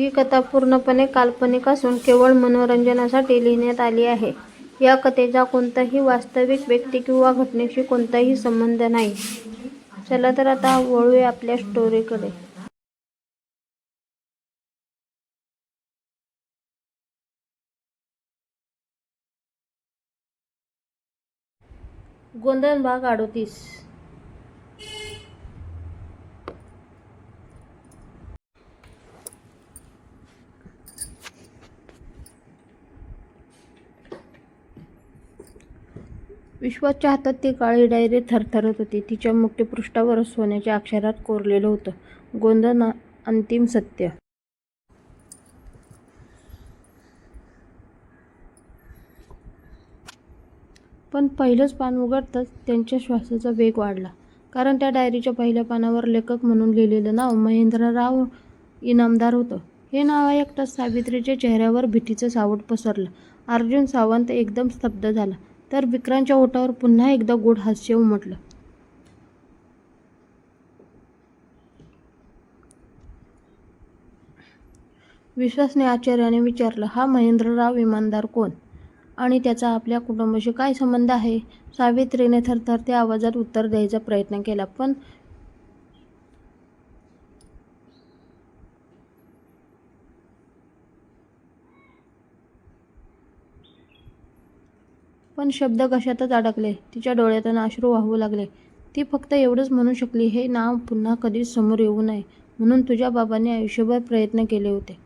ही कथा पूर्णपणे काल्पनिक असून केवळ मनोरंजनासाठी लिहिण्यात आली आहे. या कथेचा कोणताही वास्तविक व्यक्ती किंवा घटनेशी कोणताही संबंध नाही. चला तर आता वळूया आपल्या स्टोरीकडे. गोंधन भाग 38. विश्वाच्या हातात ती काळी डायरी थरथरत होती. तिच्या मुखपृष्ठावर सोन्याच्या अक्षरात कोरलेलं होतं, गोंधन अंतिम सत्य. पण पहिलंच पान उघडताच त्यांच्या श्वासाचा वेग वाढला. कारण त्या डायरीच्या पहिल्या पानावर लेखक म्हणून लिहिलेलं नाव महेंद्रराव इनामदार होतं. हे नाव ऐकताच सावित्रीच्या चेहऱ्यावर भीतीचं सावट पसरलं. अर्जुन सावंत एकदम स्तब्ध झाला, तर विक्रांतच्या ओठावर पुन्हा एकदा गूढ हास्य उमटलं. विश्वासने आश्चर्याने विचारलं, हा महेंद्रराव इनामदार कोण? आणि त्याचा आपल्या कुटुंबाशी काय संबंध आहे? सावित्रीने थरथरत्या आवाजात उत्तर द्यायचा प्रयत्न केला, पण शब्द कशातच अडकले. तिच्या डोळ्यातून अश्रू वाहू लागले. ती फक्त एवढंच म्हणू शकली, हे नाव पुन्हा कधीच समोर येऊ नये म्हणून तुझ्या बाबांनी आयुष्यभर प्रयत्न केले होते.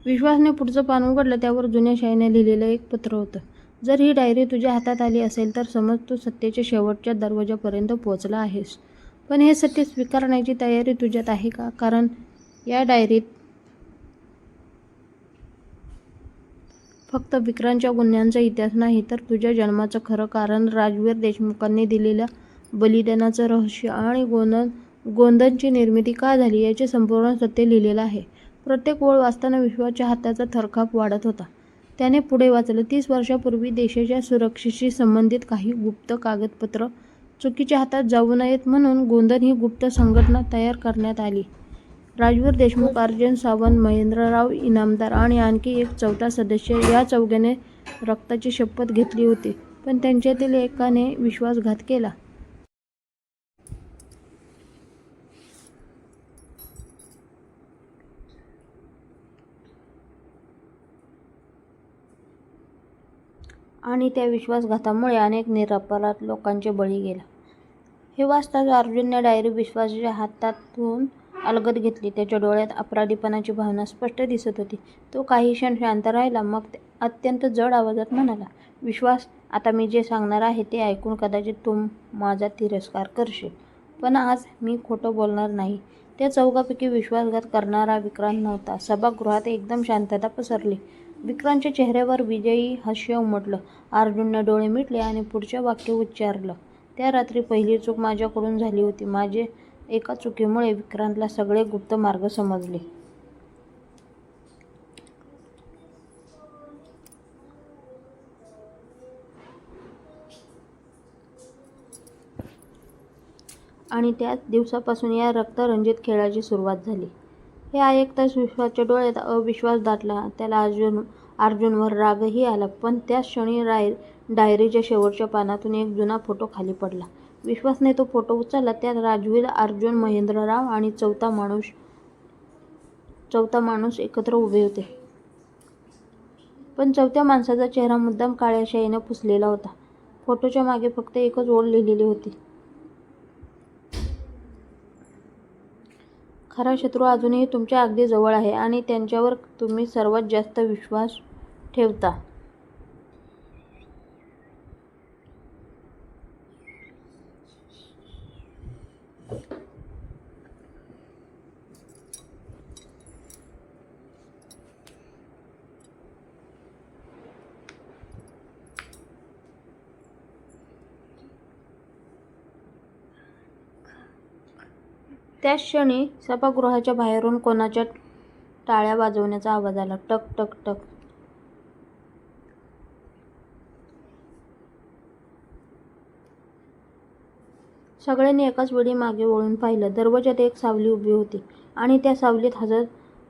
विश्वासने पुढचं पान उघडलं. त्यावर जुन्या शाईने लिहिलेलं एक पत्र होतं. जर ही डायरी तुझ्या हातात आली असेल तर समज तू सत्याच्या शेवटच्या दरवाजापर्यंत पोहोचला आहेस. पण हे सत्य स्वीकारण्याची तयारी तुझ्यात आहे का? कारण या डायरीत फक्त विक्रांतच्या गुन्ह्यांचा इतिहास नाही, तर तुझ्या जन्माचं खरं कारण, राजवीर देशमुखांनी दिलेल्या बलिदानाचं रहस्य आणि गोंधनची निर्मिती का झाली याचे संपूर्ण सत्य लिहिलेलं आहे. प्रत्येक ओळ वाचताना विश्वाच्या हाताचा थरकाप वाढत होता. त्याने पुढे वाचलं. 30 वर्षांपूर्वी देशाच्या सुरक्षेशी संबंधित काही गुप्त कागदपत्रं चुकीच्या हातात जाऊ नयेत म्हणून गोंधन ही गुप्त संघटना तयार करण्यात आली. राजवीर देशमुख, अर्जुन सावंत, महेंद्रराव इनामदार आणि आणखी एक चौथा सदस्य, या चौघांनी रक्ताची शपथ घेतली होती. पण त्यांच्यातील एकाने विश्वासघात केला. आणि त्या विश्वासघातामुळे अनेक निरपराध लोकांचे बळी गेला. हे वाचताच अर्जुनने डायरी विश्वासाच्या हातातून अलगद घेतली. त्याच्या डोळ्यात अपराधीपणाची भावना स्पष्ट दिसत होती. तो काही क्षण शांत राहिला, मग अत्यंत जड आवाजात म्हणाला, विश्वास, आता मी जे सांगणार आहे ते ऐकून कदाचित तू माझा तिरस्कार करशील, पण आज मी खोटं बोलणार नाही. त्या चौघांपैकी विश्वासघात करणारा विक्रांत नव्हता. सभागृहात एकदम शांतता पसरली. विक्रांतच्या चेहऱ्यावर विजयी हास्य उमटलं. अर्जुनने डोळे मिटले आणि पुढचं वाक्य उच्चारलं, त्या रात्री पहिली चूक माझ्याकडून झाली होती. माझ्या एका चुकीमुळे विक्रांतला सगळे गुप्त मार्ग समजले. आणि त्याच दिवसापासून या रक्तरंजित खेळाची सुरुवात झाली. हे ऐकताच विश्वाच्या डोळ्यात अविश्वास दाटला. त्याला अर्जुनवर रागही आला. पण त्याच क्षणी डायरीच्या शेवटच्या पानातून एक जुना फोटो खाली पडला. विश्वासने तो फोटो उचलला. त्यात राजवीर, अर्जुन, महेंद्रराव आणि चौथा माणूस एकत्र उभे होते. पण चौथ्या माणसाचा चेहरा मुद्दाम काळ्या शाईने पुसलेला होता. फोटोच्या मागे फक्त एकच ओळ लिहिलेली होती, खरा शत्रू अजूनही तुमच्या अगदी जवळ आहे आणि त्यांच्यावर तुम्ही सर्वात जास्त विश्वास ठेवता. त्याच क्षणी सभागृहाच्या बाहेरून कोणाच्या टाळ्या वाजवण्याचा आवाज आला. टक टक टक. सगळ्यांनी एकाच वेळी मागे वळून पाहिलं. दरवाजात एक सावली उभी होती आणि त्या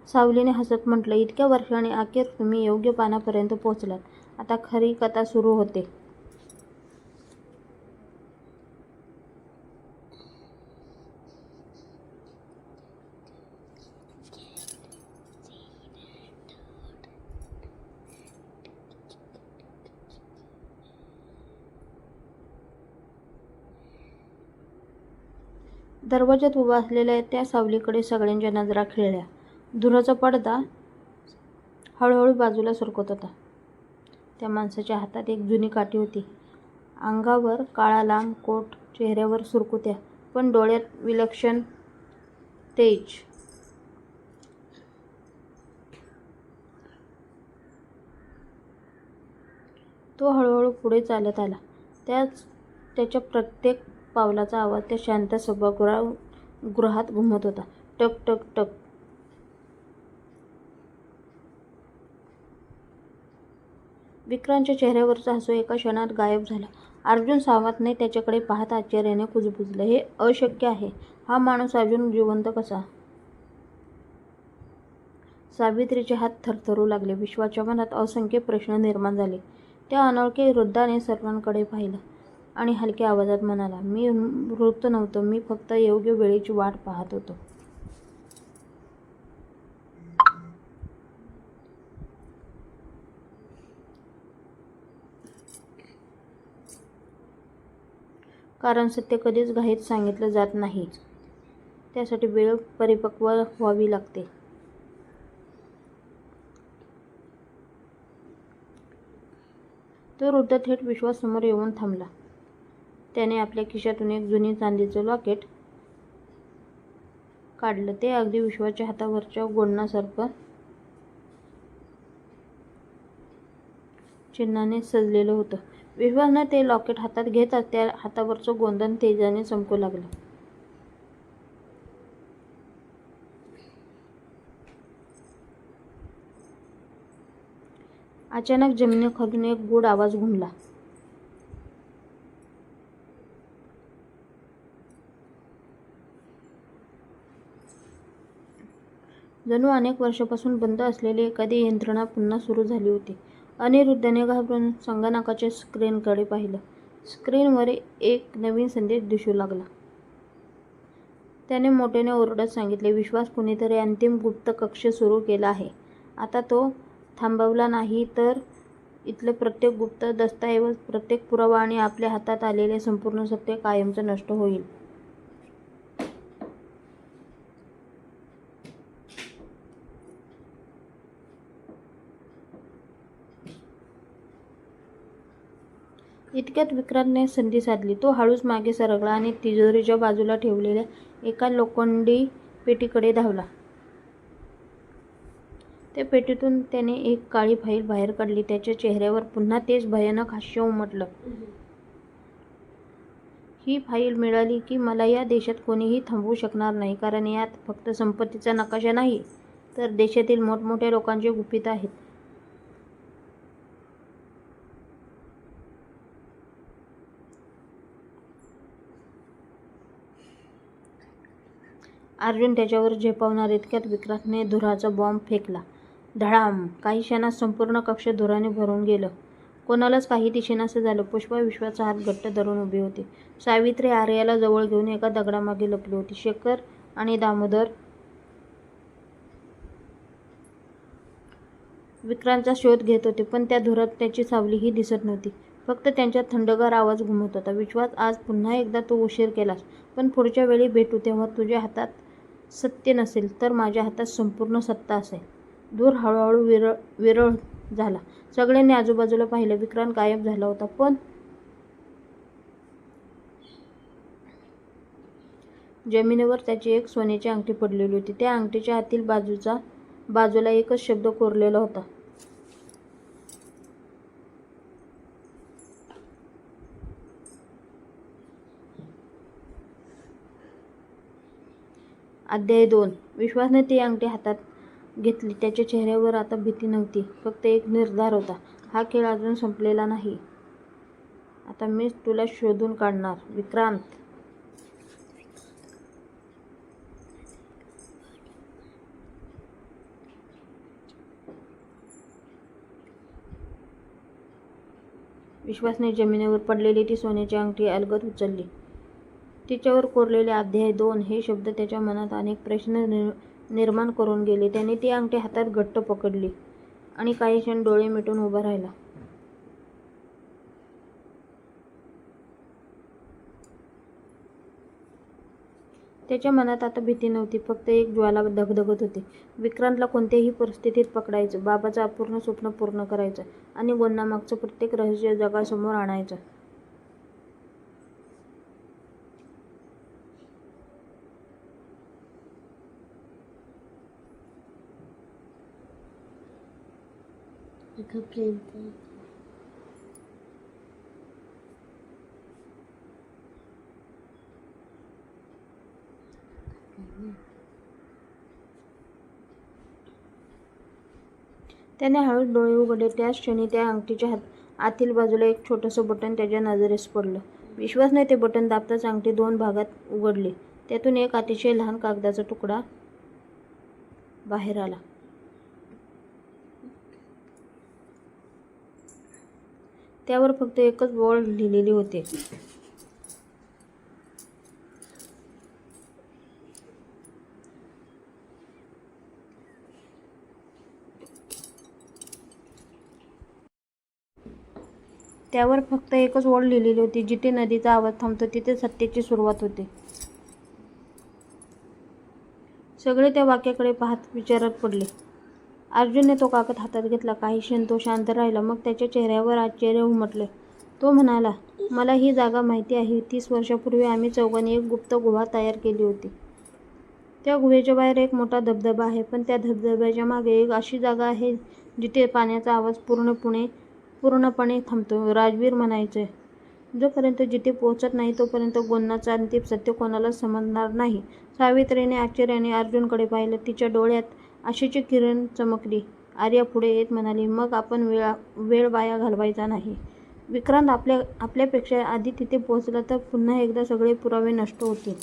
सावलीने हसत म्हटलं, इतक्या वर्षांनी अखेर तुम्ही योग्य पानापर्यंत पोहोचलात. आता खरी कथा सुरू होते. दरवाजात उभा असलेल्या त्या सावलीकडे सगळ्यांच्या नजरा खिळल्या. धुराचा पडदा हळूहळू बाजूला सरकत होता. त्या माणसाच्या हातात एक जुनी काठी होती. अंगावर काळा लांब कोट, चेहऱ्यावर सुरकुत्या, पण डोळ्यात विलक्षण तेज. तो हळूहळू पुढे चालत आला. त्याच्या प्रत्येक पावलाचा आवाज त्या शांत सभागृहात घुमत होता. टक टक टक. विक्रांतच्या चेहऱ्यावरचा हसू एका क्षणात गायब झाला. अर्जुन सावंतने त्याच्याकडे पाहत आश्चर्याने कुजबुजलं. हे अशक्य आहे. हा माणूस अजून जिवंत कसा? सावित्रीचे हात थरथरू लागले. विश्वाच्या मनात असंख्य प्रश्न निर्माण झाले. त्या अनोळखी वृद्धाने सर्वांकडे पाहिलं आणि हलक्या आवाजात म्हणाला, मी मृत नव्हतो. मी फक्त योग्य वेळेची वाट पाहत होतो. कारण सत्य कधीच घाईत सांगितलं जात नाही. त्यासाठी वेळ परिपक्व व्हावी लागते. तो वृद्ध थेट विश्वासमोर येऊन थांबला. त्याने आपल्या खिशातून एक जुनी चांदीचं लॉकेट काढलं. ते अगदी विश्वाच्या हातावरच्या गोंडासारखं चिन्हाने सजलेलं होतं. विश्वाने ते लॉकेट हातात घेताच त्या हातावरचं गोंधन तेजाने चमकू लागलं. अचानक जमिनीखालून एक गूढ आवाज घुमला. जणू अनेक वर्षांपासून बंद असलेली एखादी यंत्रणा पुन्हा सुरू झाली होती. अनिरुद्धने घाबरून संगणकाच्या स्क्रीनकडे पाहिलं. स्क्रीनवर एक नवीन संदेश दिसू लागला. त्याने मोठ्याने ओरडत सांगितले, विश्वास, कुणीतरी अंतिम गुप्त कक्ष सुरू केला आहे. आता तो थांबवला नाही तर इथलं प्रत्येक गुप्त दस्तऐवज, प्रत्येक पुरावा आणि आपल्या हातात आलेले संपूर्ण सत्य कायमचं नष्ट होईल. इतक्यात विक्रांतने संधी साधली. तो हळूच मागे सरकला आणि तिजोरीच्या बाजूला ठेवलेल्या एका लोखंडी पेटीकडे धावला. त्या पेटीतून त्याने एक काळी फाईल बाहेर काढली. त्याच्या चेहऱ्यावर पुन्हा तेच भयानक हास्य उमटलं. ही फाईल मिळाली की मला या देशात कोणीही थांबवू शकणार नाही. कारण यात फक्त संपत्तीचा नकाशा नाही, तर देशातील मोठमोठ्या लोकांची गुपितं आहेत. अर्जुन त्याच्यावर झेपावणार इतक्यात विक्रांतने धुराचा बॉम्ब फेकला. धडाम. काही क्षणात संपूर्ण कक्ष धुराने भरून गेलं. कोणालाच काही दिसेनासं झालं. पुष्पा विश्वाचा हात घट्ट धरून उभी होती. सावित्री आर्याला जवळ घेऊन एका दगडामागे लपली होती. शेखर आणि दामोदर विक्रांतचा शोध घेत होते, पण त्या धुरात त्याची सावलीही दिसत नव्हती. फक्त त्यांच्यात थंडगार आवाज घुमत होता. विश्वास, आज पुन्हा एकदा तू उशीर केलास. पण पुढच्या वेळी भेटू तेव्हा तुझ्या हातात सत्य नसेल, तर माझ्या हातात संपूर्ण सत्ता असेल. धूर हळूहळू विरळ झाला. सगळ्यांनी आजूबाजूला पाहिलं. विक्रांत गायब झाला होता, पण जमिनीवर त्याची एक सोन्याची अंगठी पडलेली होती. त्या अंगठीच्या आतील बाजूला एकच शब्द कोरलेला होता. अध्याय 2. विश्वासने ती अंगठी हातात घेतली. त्याच्या चेहऱ्यावर आता भीती नव्हती, फक्त एक निर्धार होता. हा खेळ अजून संपलेला नाही. आता मीच तुला शोधून काढणार. विक्रांत. विश्वासने जमिनीवर पडलेली ती सोन्याची अंगठी अलगद उचलली. तिच्यावर कोरलेले अध्याय 2 हे शब्द त्याच्या मनात अनेक प्रश्न निर्माण करून गेले. त्याने ती अंगठी हातात घट्ट पकडली आणि काही क्षण डोळे मिटून उभा राहिला. त्याच्या मनात आता भीती नव्हती, फक्त एक ज्वाला धगधगत होती. विक्रांतला कोणत्याही परिस्थितीत पकडायचं, बाबाचं अपूर्ण स्वप्न पूर्ण करायचं आणि गोंदामागचं प्रत्येक रहस्य जगासमोर आणायचं. त्याने हळूच डोळे उघडले. त्याच क्षणी त्या अंगठीच्या आतील बाजूला एक छोटंसं बटन त्याच्या नजरेस पडलं. विश्वासने ते बटन दाबताच अंगठी 2 भागात उघडली. त्यातून एक अतिशय लहान कागदाचा तुकडा बाहेर आला. त्यावर फक्त एकच ओळ लिहिलेली होती. जिथे नदीचा आवाज थांबतो तिथे सत्याची सुरुवात होते. सगळे त्या वाक्याकडे पाहत विचारात पडले. अर्जुनने तो कागद हातात घेतला. काही क्षण तो शांत राहिला. मग त्याच्या चेहऱ्यावर आश्चर्य उमटले. तो म्हणाला, मला ही जागा माहिती आहे. 30 वर्षांपूर्वी आम्ही चौघांनी एक गुप्त गुहा तयार केली होती. त्या गुहेच्या बाहेर एक मोठा धबधबा आहे, पण त्या धबधब्याच्या मागे एक अशी जागा आहे जिथे पाण्याचा आवाज पूर्णपणे थांबतो. राजवीर म्हणायचे, जोपर्यंत जिथे पोहोचत नाही तोपर्यंत गोंदाचं अंतिम सत्य कोणालाच समजणार नाही. सावित्रीने आश्चर्याने अर्जुनकडे पाहिलं. तिच्या डोळ्यात आशेची किरण चमकली. आर्या पुढे येत म्हणाली, मग आपण वेळ वाया घालवायचा नाही. विक्रांत आपल्यापेक्षा आधी तिथे पोहोचला तर पुन्हा एकदा सगळे पुरावे नष्ट होतील.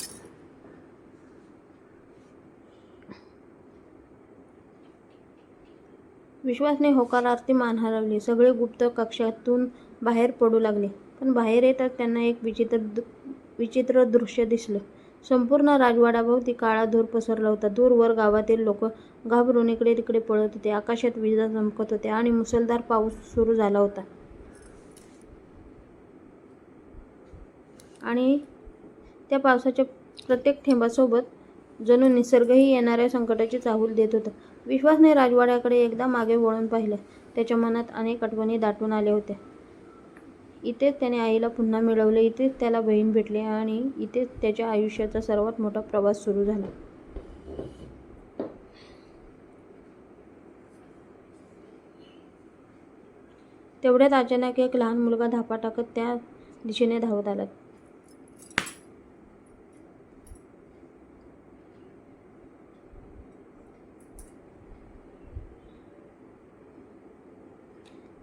विश्वासने होकारार्थी मान हलवली. सगळे गुप्त कक्षातून बाहेर पडू लागले. पण बाहेर येताच त्यांना एक विचित्र दृश्य दिसलं. संपूर्ण राजवाड्याभोवती काळा धूर पसरला होता. दूरवर गावातील लोक घाबरून इकडे तिकडे पळत होते. आकाशात विजा चमकत होत्या आणि मुसळधार पाऊस सुरू झाला होता. आणि त्या पावसाच्या प्रत्येक थेंबासोबत जणू निसर्गही येणाऱ्या संकटाची चाहूल देत होता. विश्वासने राजवाड्याकडे एकदा मागे वळून पाहिलं. त्याच्या मनात अनेक आठवणी दाटून आल्या होत्या. इथेच त्याने आईला पुन्हा मिळवले, इथेच त्याला बहीण भेटली आणि इथेच त्याच्या आयुष्याचा सर्वात मोठा प्रवास सुरू झाला. तेवढ्यात अचानक एक लहान मुलगा धापा टाकत त्या दिशेने धावत आला.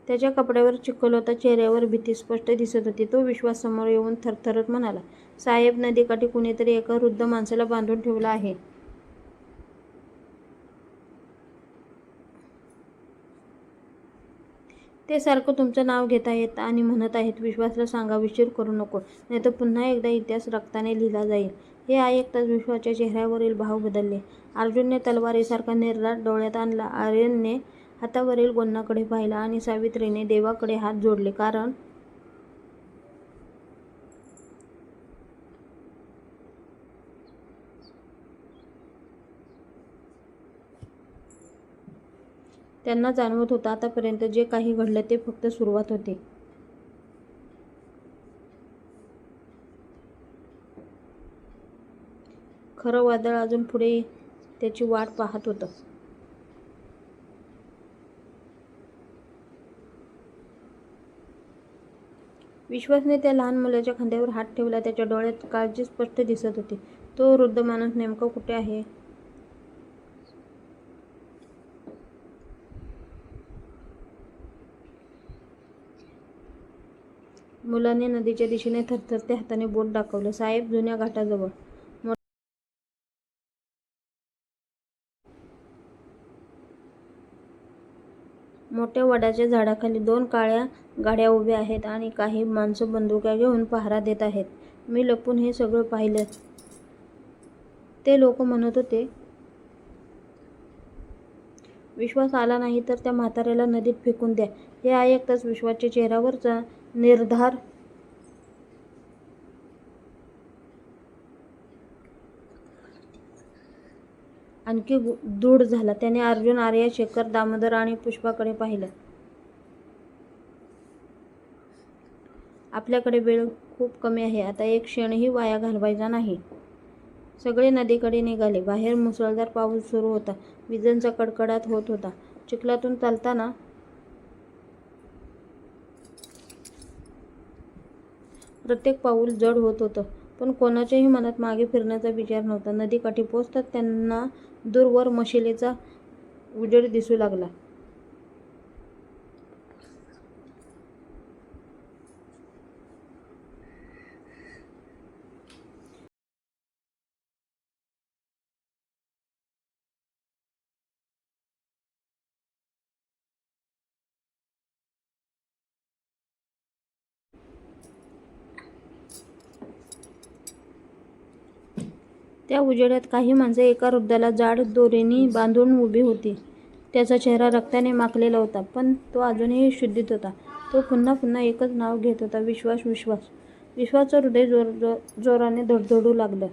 त्याच्या कपड्यावर चिखल होता, चेहऱ्यावर भीती स्पष्ट दिसत होती. तो विश्वास समोर येऊन थरथरत म्हणाला, साहेब, नदीकाठी कुणीतरी एका वृद्ध माणसाला बांधून ठेवलं आहे. ते सारखं तुमचं नाव घेत आहेत आणि म्हणत आहेत, विश्वासला सांगा, उशीर करू नको, नाहीतर पुन्हा एकदा इतिहास रक्ताने लिहिला जाईल. हे ऐकताच विश्वासच्या चेहऱ्यावरील भाव बदलले. अर्जुनने तलवारीसारखा निर्धार डोळ्यात आणला. आर्यनने हातावरील गोंदाकडे पाहिलं आणि सावित्रीने देवाकडे हात जोडले. कारण त्यांना जाणवत होतं, आतापर्यंत जे काही घडलं ते फक्त सुरुवात होती. खरं वादळ अजून पुढे त्याची वाट पाहत होतं. विश्वासने त्या लहान मुलाच्या खांद्यावर हात ठेवला. त्याच्या डोळ्यात काळजी स्पष्ट दिसत होती. तो वृद्ध माणूस नेमका कुठे आहे? मुलाने नदीच्या दिशेने थरथरत्या हाताने बोट दाखवलं. साहेब, जुन्या घाटाजवळ. मोठ्या वडाच्या झाडाखाली 2 काळ्या गाड्या उभ्या आहेत आणि काही माणसं बंदुका घेऊन पहारा देत आहेत. मी लपून हे सगळं पाहिलं. ते लोक म्हणत होते, विश्वास आला नाही तर त्या म्हाताऱ्याला नदीत फेकून द्या. हे ऐकताच विश्वासच्या चेहऱ्यावरचा निर्धार आणखी दृढ झाला. त्याने अर्जुन, आर्या, शेखर, दामोदर आणि पुष्पाकडे पाहिलं. आपल्याकडे वेळ खूप कमी आहे. आता एक क्षणही वाया घालवायचा नाही. सगळे नदीकडे निघाले. बाहेर मुसळधार पाऊस सुरू होता. विजांचा कडकडाट होत होता. चिखलातून चालताना प्रत्येक पाऊल जड होत होतं. पण कोणाच्याही मनात मागे फिरण्याचा विचार नव्हता. नदीकाठी पोहोचताच त्यांना दूरवर मशालीचा उजेड दिसू लागला. त्या उजेडात काही माणसं एका वृद्धाला जाड दोरीने बांधून उभी होती. त्याचा चेहरा रक्ताने माखलेला होता, पण तो अजूनही शुद्धीत होता. तो पुन्हा पुन्हा एकच नाव घेत होता, विश्वास, विश्वास. विश्वासचं हृदय जोराने धडधडू लागलं.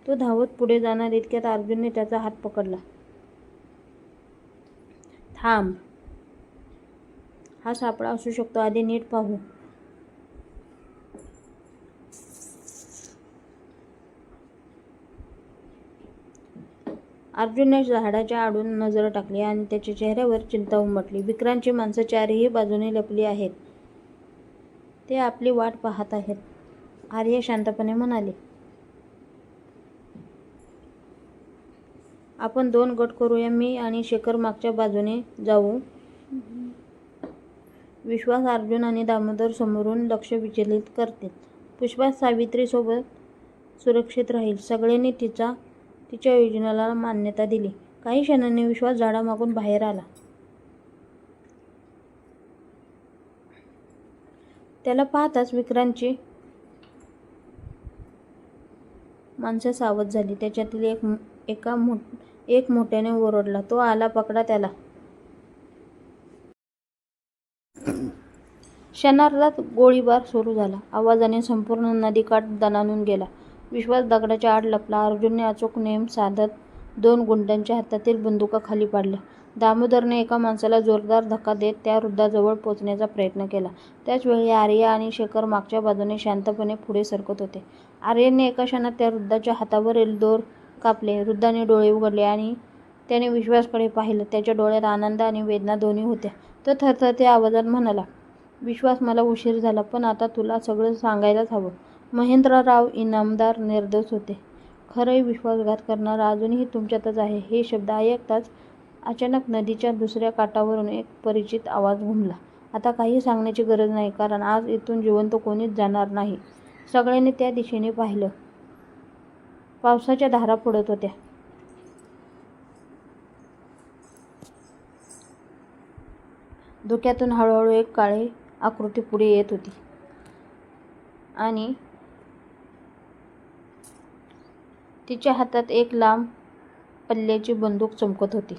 तो धावत पुढे जाणार इतक्यात अर्जुनने त्याचा हात पकडला. थांब. हा सापळा असू शकतो. आधी नीट पाहू. अर्जुनने झाडाच्या आडून नजर टाकली आणि त्याच्या चेहऱ्यावर चिंता उमटली. विक्रांतची माणसं चारही बाजूने लपली आहेत. ते आपली वाट पाहत आहेत, आर्या शांतपणे म्हणाली. आपण 2 गट करूया. मी आणि शेखर मागच्या बाजूने जाऊ. विश्वास, अर्जुन आणि दामोदर समोरून लक्ष विचलित करतील. पुष्पा सावित्रीसोबत सुरक्षित राहील. सगळ्यांनी तिच्या योजनेला मान्यता दिली. काही क्षणांनी विश्वास झाडामागून बाहेर आला. त्याला पाहताच विक्रांतची माणसं सावध झाली. त्याच्यातील एक मोठ्याने ओरडला, तो आला, पकडा त्याला. क्षणार्धात गोळीबार सुरू झाला. आवाजाने संपूर्ण नदीकाठ दणाणून गेला. विश्वास दगडाच्या आड लपला. अर्जुनने अचूक नेम साधत 2 गुंडांच्या हातातील बंदुका खाली पाडल्या. दामोदरने एका माणसाला जोरदार धक्का देत त्या वृद्धाजवळ पोहोचण्याचा प्रयत्न केला. त्याच वेळी आर्या आणि शेखर मागच्या बाजूने शांतपणे पुढे सरकत होते. आर्याने एका क्षणात त्या वृद्धाच्या हातावरील दोर कापले. वृद्धाने डोळे उघडले आणि त्याने विश्वासकडे पाहिलं. त्याच्या डोळ्यात आनंद आणि वेदना दोन्ही होत्या. तो थरथरत्या आवाजात म्हणाला, विश्वास, मला उशीर झाला, पण आता तुला सगळं सांगायलाच हवं. महेंद्रराव इनामदार निर्दोष होते. खरंय, विश्वासघात करणारा अजूनही तुमच्यातच आहे. हे शब्द ऐकताच अचानक नदीच्या दुसऱ्या काठावरून एक परिचित आवाज घुमला. आता काही सांगण्याची गरज नाही, कारण आज इथून जिवंत कोणीच जाणार नाही. सगळ्यांनी त्या दिशेने पाहिलं. पावसाच्या धारा पडत होत्या. धुक्यातून हळूहळू एक काळी आकृती पुढे येत होती आणि तिच्या हातात एक लांब पल्ल्याची बंदूक चमकत होती.